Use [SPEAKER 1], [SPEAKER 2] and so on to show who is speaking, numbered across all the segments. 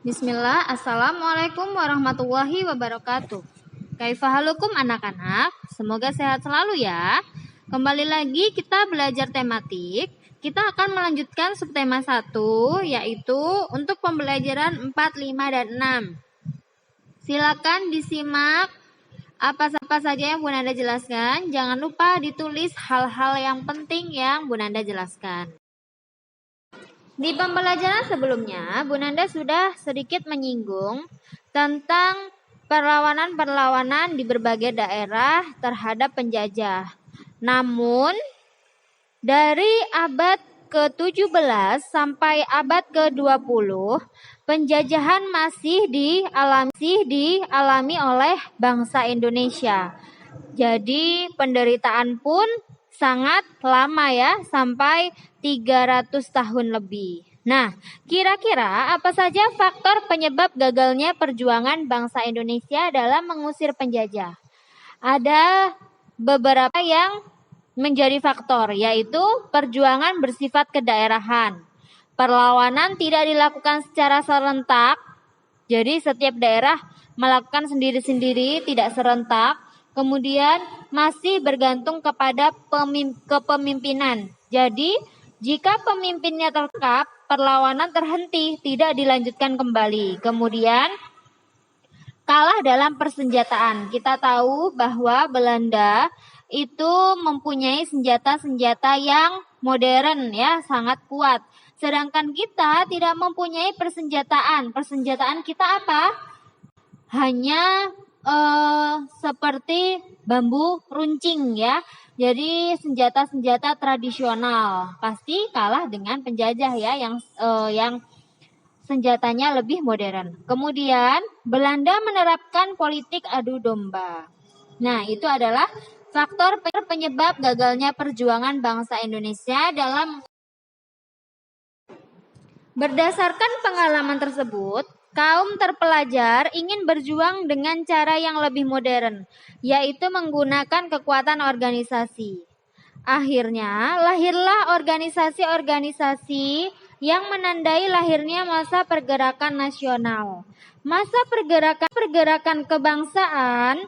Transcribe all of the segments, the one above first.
[SPEAKER 1] Bismillah, Assalamualaikum warahmatullahi wabarakatuh. Kaifahalukum anak-anak? Semoga sehat selalu ya. Kembali lagi kita belajar tematik. Kita akan melanjutkan subtema 1, yaitu untuk pembelajaran 4, 5, dan 6. Silakan disimak apa saja yang Bu Nanda jelaskan. Jangan lupa ditulis hal-hal yang penting yang Bu Nanda jelaskan. Di pembelajaran sebelumnya, Bu Nanda sudah sedikit menyinggung tentang perlawanan-perlawanan di berbagai daerah terhadap penjajah. Namun, dari abad ke-17 sampai abad ke-20, penjajahan masih dialami oleh bangsa Indonesia. Jadi, penderitaan pun sangat lama ya, sampai 300 tahun lebih. Nah, kira-kira apa saja faktor penyebab gagalnya perjuangan bangsa Indonesia dalam mengusir penjajah? Ada beberapa yang menjadi faktor, yaitu perjuangan bersifat kedaerahan. Perlawanan tidak dilakukan secara serentak, jadi setiap daerah melakukan sendiri-sendiri, tidak serentak. Kemudian masih bergantung kepada kepemimpinan. Jadi, jika pemimpinnya terkap, perlawanan terhenti, tidak dilanjutkan kembali. Kemudian, kalah dalam persenjataan. Kita tahu bahwa Belanda itu mempunyai senjata-senjata yang modern ya, sangat kuat. Sedangkan kita tidak mempunyai persenjataan. Persenjataan kita apa? Hanya seperti bambu runcing ya. Jadi senjata-senjata tradisional pasti kalah dengan penjajah ya, yang senjatanya lebih modern. Kemudian Belanda menerapkan politik adu domba. Nah, itu adalah faktor penyebab gagalnya perjuangan bangsa Indonesia dalam. Berdasarkan pengalaman tersebut, kaum terpelajar ingin berjuang dengan cara yang lebih modern, yaitu menggunakan kekuatan organisasi. Akhirnya, lahirlah organisasi-organisasi yang menandai lahirnya masa pergerakan nasional. Masa pergerakan kebangsaan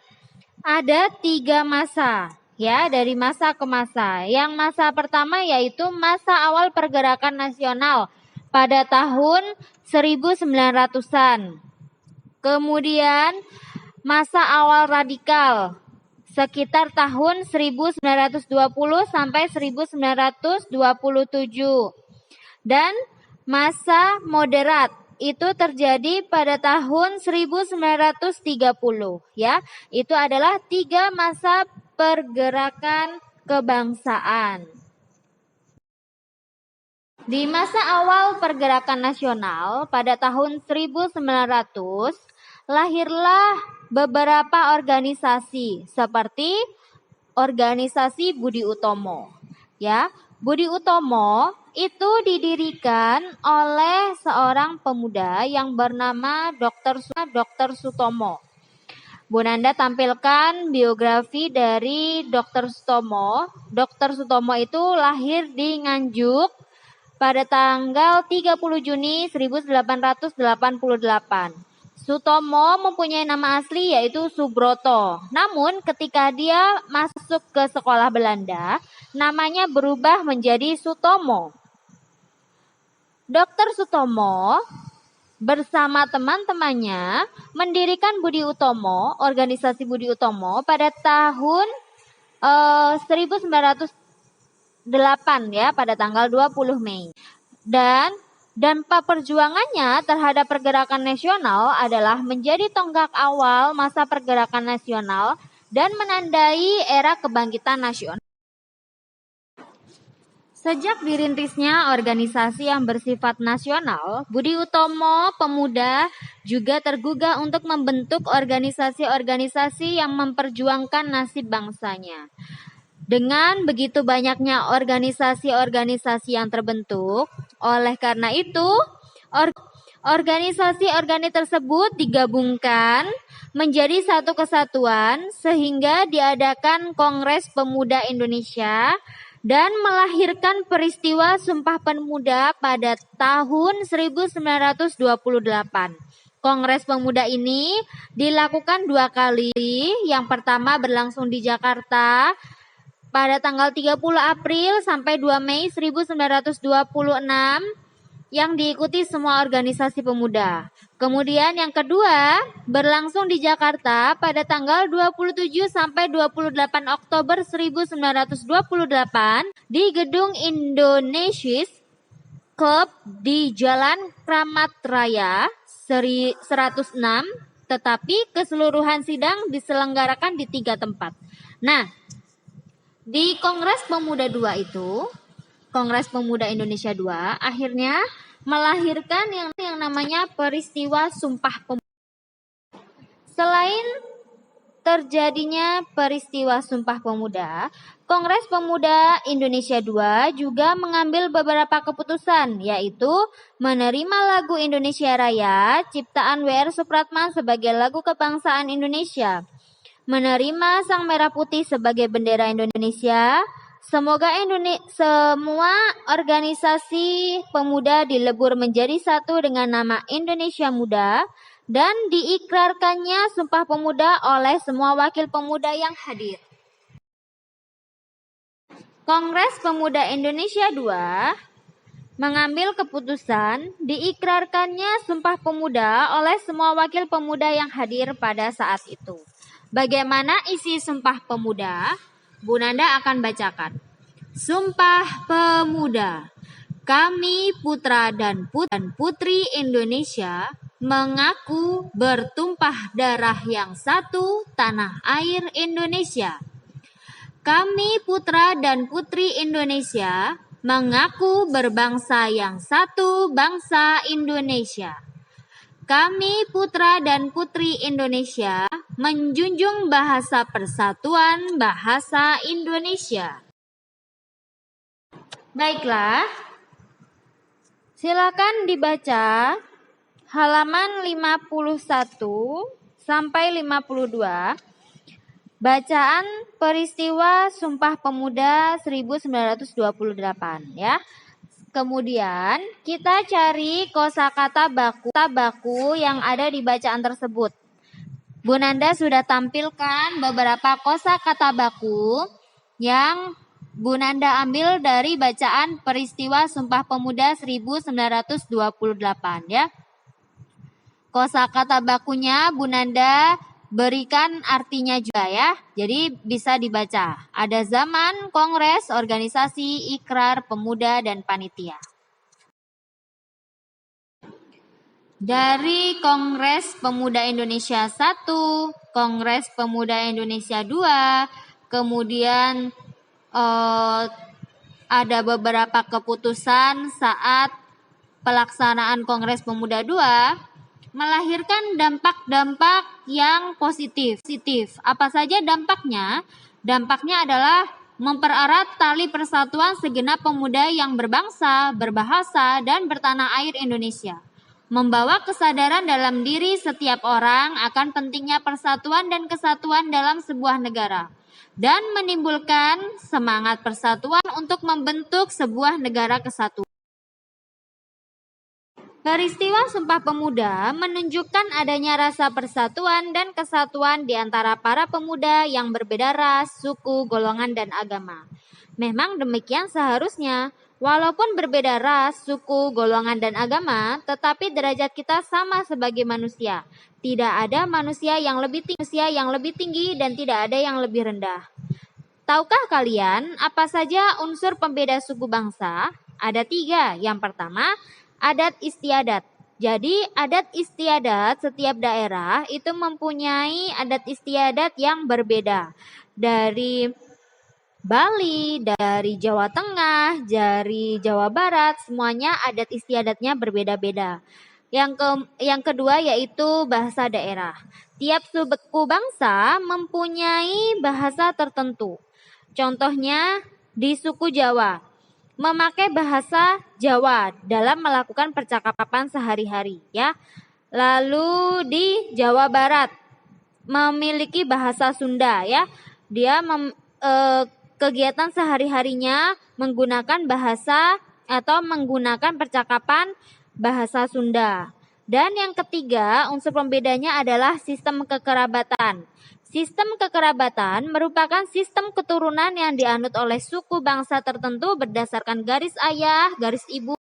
[SPEAKER 1] ada 3 masa, ya, dari masa ke masa. Yang masa pertama yaitu masa awal pergerakan nasional pada tahun 1900-an. Kemudian masa awal radikal sekitar tahun 1920 sampai 1927. Dan masa moderat itu terjadi pada tahun 1930 ya. Itu adalah 3 masa pergerakan kebangsaan. Di masa awal pergerakan nasional pada tahun 1900, lahirlah beberapa organisasi seperti organisasi Budi Utomo. Ya, Budi Utomo itu didirikan oleh seorang pemuda yang bernama Dr. Sutomo. Bu Nanda tampilkan biografi dari Dr. Sutomo. Dr. Sutomo itu lahir di Nganjuk pada tanggal 30 Juni 1888. Sutomo mempunyai nama asli yaitu Subroto. Namun ketika dia masuk ke sekolah Belanda, namanya berubah menjadi Sutomo. Dr. Sutomo bersama teman-temannya mendirikan Budi Utomo, organisasi Budi Utomo pada tahun 1908 ya, pada tanggal 20 Mei. Dan dampak perjuangannya terhadap pergerakan nasional adalah menjadi tonggak awal masa pergerakan nasional dan menandai era kebangkitan nasional. Sejak dirintisnya organisasi yang bersifat nasional, Budi Utomo pemuda juga tergugah untuk membentuk organisasi-organisasi yang memperjuangkan nasib bangsanya. Dengan begitu banyaknya organisasi-organisasi yang terbentuk, oleh karena itu, organisasi-organisasi tersebut digabungkan menjadi satu kesatuan sehingga diadakan Kongres Pemuda Indonesia dan melahirkan peristiwa Sumpah Pemuda pada tahun 1928. Kongres Pemuda ini dilakukan 2 kali. Yang pertama berlangsung di Jakarta pada tanggal 30 April sampai 2 Mei 1926 yang diikuti semua organisasi pemuda. Kemudian yang kedua berlangsung di Jakarta pada tanggal 27 sampai 28 Oktober 1928 di Gedung Indonesian Club di Jalan Kramat Raya 106, tetapi keseluruhan sidang diselenggarakan di 3 tempat. Nah, di Kongres Pemuda 2 itu, Kongres Pemuda Indonesia 2 akhirnya melahirkan yang namanya peristiwa Sumpah Pemuda. Selain terjadinya peristiwa Sumpah Pemuda, Kongres Pemuda Indonesia 2 juga mengambil beberapa keputusan, yaitu menerima lagu Indonesia Raya ciptaan W.R. Supratman sebagai lagu kebangsaan Indonesia, menerima Sang Merah Putih sebagai bendera Indonesia. Semoga semua organisasi pemuda dilebur menjadi satu dengan nama Indonesia Muda, dan diikrarkannya Sumpah Pemuda oleh semua wakil pemuda yang hadir. Kongres Pemuda Indonesia 2 mengambil keputusan diikrarkannya Sumpah Pemuda oleh semua wakil pemuda yang hadir pada saat itu. Bagaimana isi Sumpah Pemuda? Bu Nanda akan bacakan. Sumpah Pemuda. Kami putra dan putri Indonesia mengaku bertumpah darah yang satu tanah air Indonesia. Kami putra dan putri Indonesia mengaku berbangsa yang satu bangsa Indonesia. Kami putra dan putri Indonesia menjunjung bahasa persatuan bahasa Indonesia. Baiklah, silakan dibaca halaman 51 sampai 52. Bacaan peristiwa Sumpah Pemuda 1928 ya. Kemudian kita cari kosakata baku yang ada di bacaan tersebut. Bu Nanda sudah tampilkan beberapa kosakata baku yang Bu Nanda ambil dari bacaan peristiwa Sumpah Pemuda 1928 ya. Kosakata bakunya Bu Nanda berikan artinya juga ya. Jadi bisa dibaca. Ada zaman, kongres, organisasi, ikrar, pemuda, dan panitia. Dari Kongres Pemuda Indonesia 1, Kongres Pemuda Indonesia 2, kemudian ada beberapa keputusan saat pelaksanaan Kongres Pemuda 2 melahirkan dampak-dampak yang positif. Apa saja dampaknya? Dampaknya adalah mempererat tali persatuan segenap pemuda yang berbangsa, berbahasa, dan bertanah air Indonesia. Membawa kesadaran dalam diri setiap orang akan pentingnya persatuan dan kesatuan dalam sebuah negara. Dan menimbulkan semangat persatuan untuk membentuk sebuah negara kesatuan. Peristiwa Sumpah Pemuda menunjukkan adanya rasa persatuan dan kesatuan di antara para pemuda yang berbeda ras, suku, golongan, dan agama. Memang demikian seharusnya. Walaupun berbeda ras, suku, golongan, dan agama, tetapi derajat kita sama sebagai manusia. Tidak ada manusia yang lebih tinggi dan tidak ada yang lebih rendah. Tahukah kalian apa saja unsur pembeda suku bangsa? Ada 3. Yang pertama, adat istiadat. Jadi adat istiadat setiap daerah itu mempunyai adat istiadat yang berbeda. Dari Bali, dari Jawa Tengah, dari Jawa Barat, semuanya adat istiadatnya berbeda-beda. Yang kedua yaitu bahasa daerah. Tiap suku bangsa mempunyai bahasa tertentu. Contohnya di suku Jawa, memakai bahasa Jawa dalam melakukan percakapan sehari-hari ya. Lalu di Jawa Barat memiliki bahasa Sunda ya. Dia kegiatan sehari-harinya menggunakan bahasa atau menggunakan percakapan bahasa Sunda. Dan yang ketiga, unsur pembedanya adalah sistem kekerabatan. Sistem kekerabatan merupakan sistem keturunan yang dianut oleh suku bangsa tertentu berdasarkan garis ayah, garis ibu.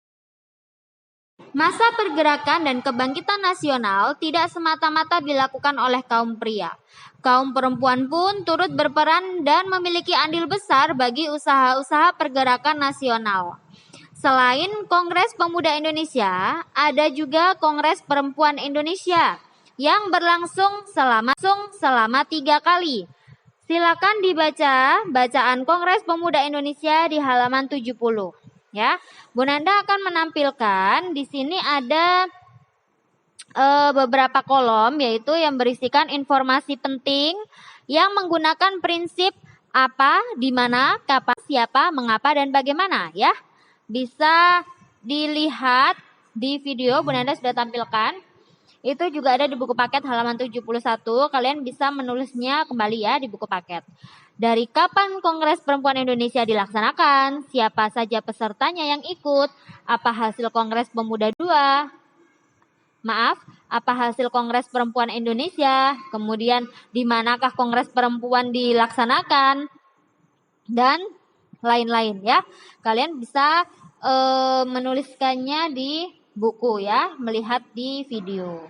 [SPEAKER 1] Masa pergerakan dan kebangkitan nasional tidak semata-mata dilakukan oleh kaum pria. Kaum perempuan pun turut berperan dan memiliki andil besar bagi usaha-usaha pergerakan nasional. Selain Kongres Pemuda Indonesia, ada juga Kongres Perempuan Indonesia yang berlangsung selama 3 kali. Silakan dibaca bacaan Kongres Pemuda Indonesia di halaman 70. Ya, Bu Nanda akan menampilkan di sini ada beberapa kolom, yaitu yang berisikan informasi penting yang menggunakan prinsip apa, di mana, kapan, siapa, mengapa, dan bagaimana. Ya, bisa dilihat di video Bu Nanda sudah tampilkan. Itu juga ada di buku paket halaman 71. Kalian bisa menulisnya kembali ya di buku paket. Dari kapan Kongres Perempuan Indonesia dilaksanakan, siapa saja pesertanya yang ikut, apa hasil Kongres Pemuda 2, apa hasil Kongres Perempuan Indonesia, kemudian di manakah Kongres Perempuan dilaksanakan, dan lain-lain ya. Kalian bisa menuliskannya di buku ya, melihat di video.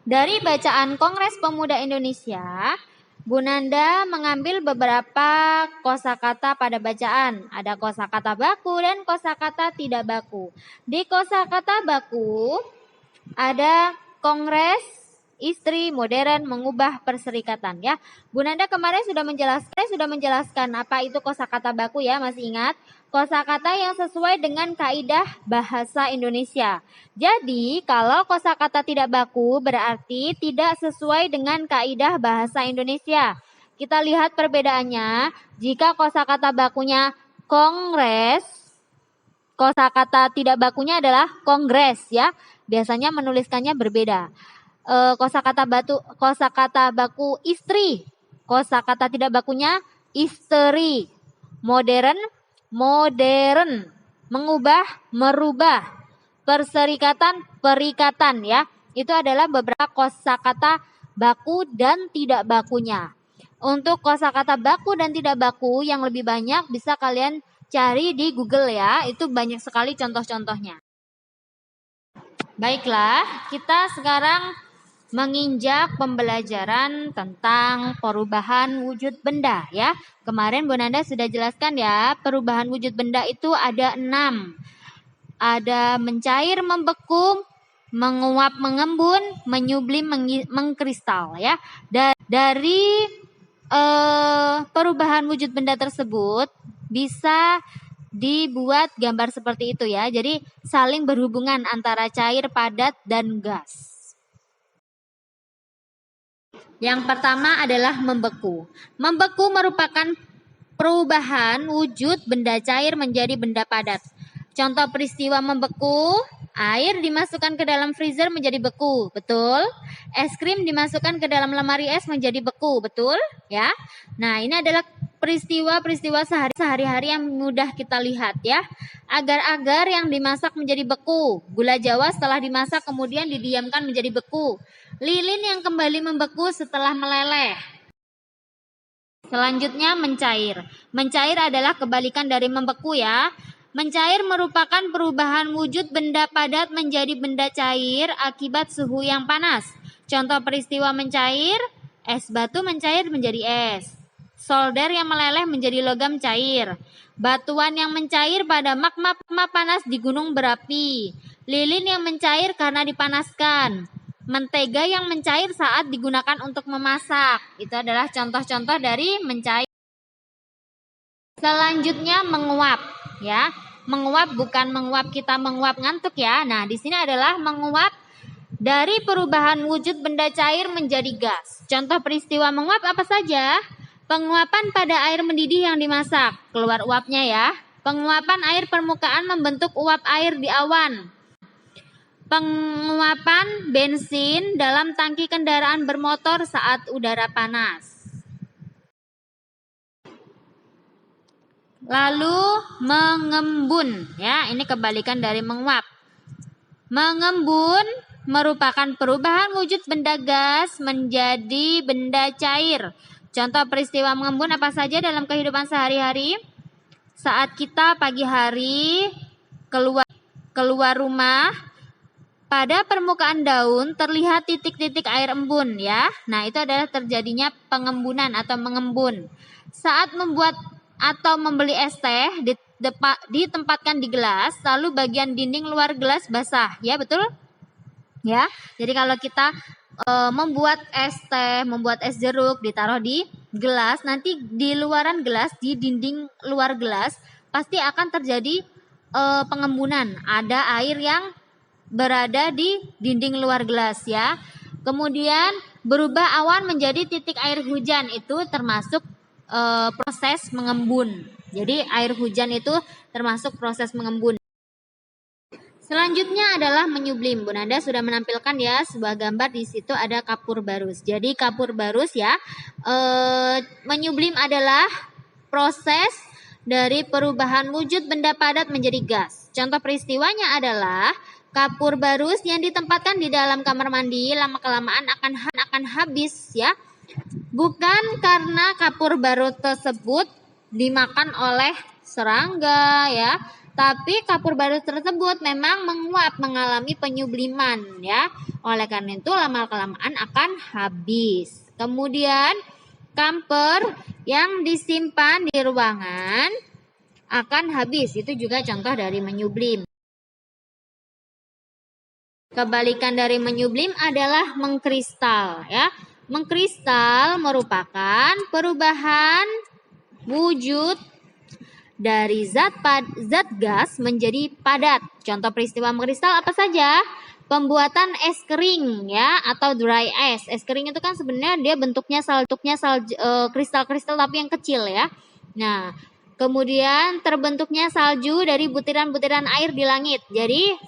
[SPEAKER 1] Dari bacaan Kongres Pemuda Indonesia, Bu Nanda mengambil beberapa kosakata pada bacaan. Ada kosakata baku dan kosakata tidak baku. Di kosakata baku ada Kongres Istri Modern Mengubah Perserikatan ya. Bu Nanda kemarin sudah menjelaskan apa itu kosakata baku ya, masih ingat? Kosakata yang sesuai dengan kaidah bahasa Indonesia. Jadi, kalau kosakata tidak baku berarti tidak sesuai dengan kaidah bahasa Indonesia. Kita lihat perbedaannya. Jika kosakata bakunya kongres, kosakata tidak bakunya adalah kongres ya. Biasanya menuliskannya berbeda. Kosakata baku istri, kosakata tidak bakunya istri. Modern, mengubah, merubah, perserikatan, perikatan ya. Itu adalah beberapa kosakata baku dan tidak bakunya. Untuk kosakata baku dan tidak baku yang lebih banyak bisa kalian cari di Google ya. Itu banyak sekali contoh-contohnya. Baiklah, kita sekarang menginjak pembelajaran tentang perubahan wujud benda ya. Kemarin Bu Nanda sudah jelaskan ya, perubahan wujud benda itu ada 6. Ada mencair, membeku, menguap, mengembun, menyublim, mengkristal ya. Dari perubahan wujud benda tersebut bisa dibuat gambar seperti itu ya. Jadi saling berhubungan antara cair, padat, dan gas. Yang pertama adalah membeku. Membeku merupakan perubahan wujud benda cair menjadi benda padat. Contoh peristiwa membeku, air dimasukkan ke dalam freezer menjadi beku, betul? Es krim dimasukkan ke dalam lemari es menjadi beku, betul? Ya. Nah, ini adalah peristiwa-peristiwa sehari-hari yang mudah kita lihat ya. Agar-agar yang dimasak menjadi beku. Gula Jawa setelah dimasak kemudian didiamkan menjadi beku. Lilin yang kembali membeku setelah meleleh. Selanjutnya mencair. Mencair adalah kebalikan dari membeku ya. Mencair merupakan perubahan wujud benda padat menjadi benda cair akibat suhu yang panas. Contoh peristiwa mencair, es batu mencair menjadi es. Solder yang meleleh menjadi logam cair. Batuan yang mencair pada magma panas di gunung berapi. Lilin yang mencair karena dipanaskan. Mentega yang mencair saat digunakan untuk memasak. Itu adalah contoh-contoh dari mencair. Selanjutnya menguap ya. Menguap bukan menguap kita menguap ngantuk ya. Nah, di sini adalah menguap dari perubahan wujud benda cair menjadi gas. Contoh peristiwa menguap apa saja? Penguapan pada air mendidih yang dimasak, keluar uapnya ya. Penguapan air permukaan membentuk uap air di awan. Penguapan bensin dalam tangki kendaraan bermotor saat udara panas. Lalu mengembun ya, ini kebalikan dari menguap. Mengembun merupakan perubahan wujud benda gas menjadi benda cair. Contoh peristiwa mengembun apa saja dalam kehidupan sehari-hari? Saat kita pagi hari keluar rumah, pada permukaan daun terlihat titik-titik air embun ya. Nah, itu adalah terjadinya pengembunan atau mengembun. Saat membuat atau membeli es teh ditempatkan di gelas, lalu bagian dinding luar gelas basah. Ya, betul? Ya. Jadi kalau kita membuat es teh, membuat es jeruk ditaruh di gelas, nanti di luaran gelas, di dinding luar gelas pasti akan terjadi pengembunan. Ada air yang berada di dinding luar gelas ya. Kemudian berubah awan menjadi titik air hujan, itu termasuk proses mengembun. Jadi air hujan itu termasuk proses mengembun. Selanjutnya adalah menyublim. Bunda Nanda sudah menampilkan ya sebuah gambar, di situ ada kapur barus. Jadi kapur barus ya, menyublim adalah proses dari perubahan wujud benda padat menjadi gas. Contoh peristiwanya adalah kapur barus yang ditempatkan di dalam kamar mandi lama-kelamaan akan habis ya. Bukan karena kapur barus tersebut dimakan oleh serangga ya, tapi kapur barus tersebut memang menguap, mengalami penyubliman ya. Oleh karena itu lama-kelamaan akan habis. Kemudian kamper yang disimpan di ruangan akan habis, itu juga contoh dari menyublim. Kebalikan dari menyublim adalah mengkristal ya. Mengkristal merupakan perubahan wujud dari zat gas menjadi padat. Contoh peristiwa mengkristal apa saja? Pembuatan es kering ya, atau dry ice. Es kering itu kan sebenarnya dia bentuknya kristal-kristal tapi yang kecil ya. Nah, kemudian terbentuknya salju dari butiran-butiran air di langit. Jadi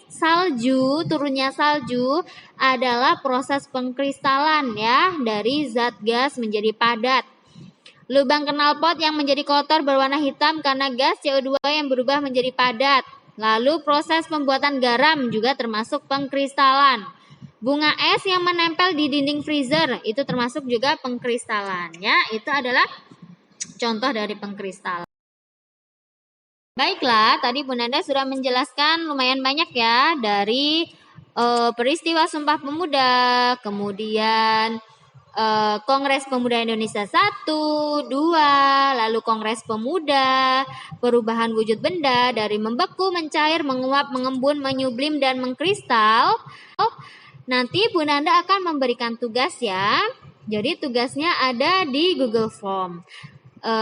[SPEAKER 1] turunnya salju adalah proses pengkristalan ya, dari zat gas menjadi padat. Lubang knalpot yang menjadi kotor berwarna hitam karena gas CO2 yang berubah menjadi padat. Lalu proses pembuatan garam juga termasuk pengkristalan. Bunga es yang menempel di dinding freezer itu termasuk juga pengkristalan ya. Itu adalah contoh dari pengkristalan. Baiklah, tadi Bunda Nanda sudah menjelaskan lumayan banyak ya dari peristiwa Sumpah Pemuda, kemudian Kongres Pemuda Indonesia 1, 2, lalu Kongres Pemuda, perubahan wujud benda dari membeku, mencair, menguap, mengembun, menyublim, dan mengkristal. Nanti Bunda Nanda akan memberikan tugas ya. Jadi tugasnya ada di Google Form,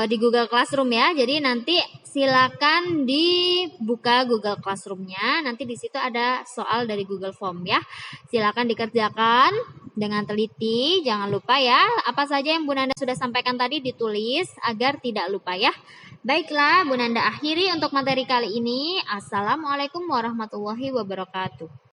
[SPEAKER 1] di Google Classroom ya. Jadi nanti silakan dibuka Google Classroom-nya. Nanti di situ ada soal dari Google Form ya. Silakan dikerjakan dengan teliti. Jangan lupa ya, apa saja yang Bunda Nanda sudah sampaikan tadi ditulis agar tidak lupa ya. Baiklah, Bunda Nanda akhiri untuk materi kali ini. Assalamualaikum warahmatullahi wabarakatuh.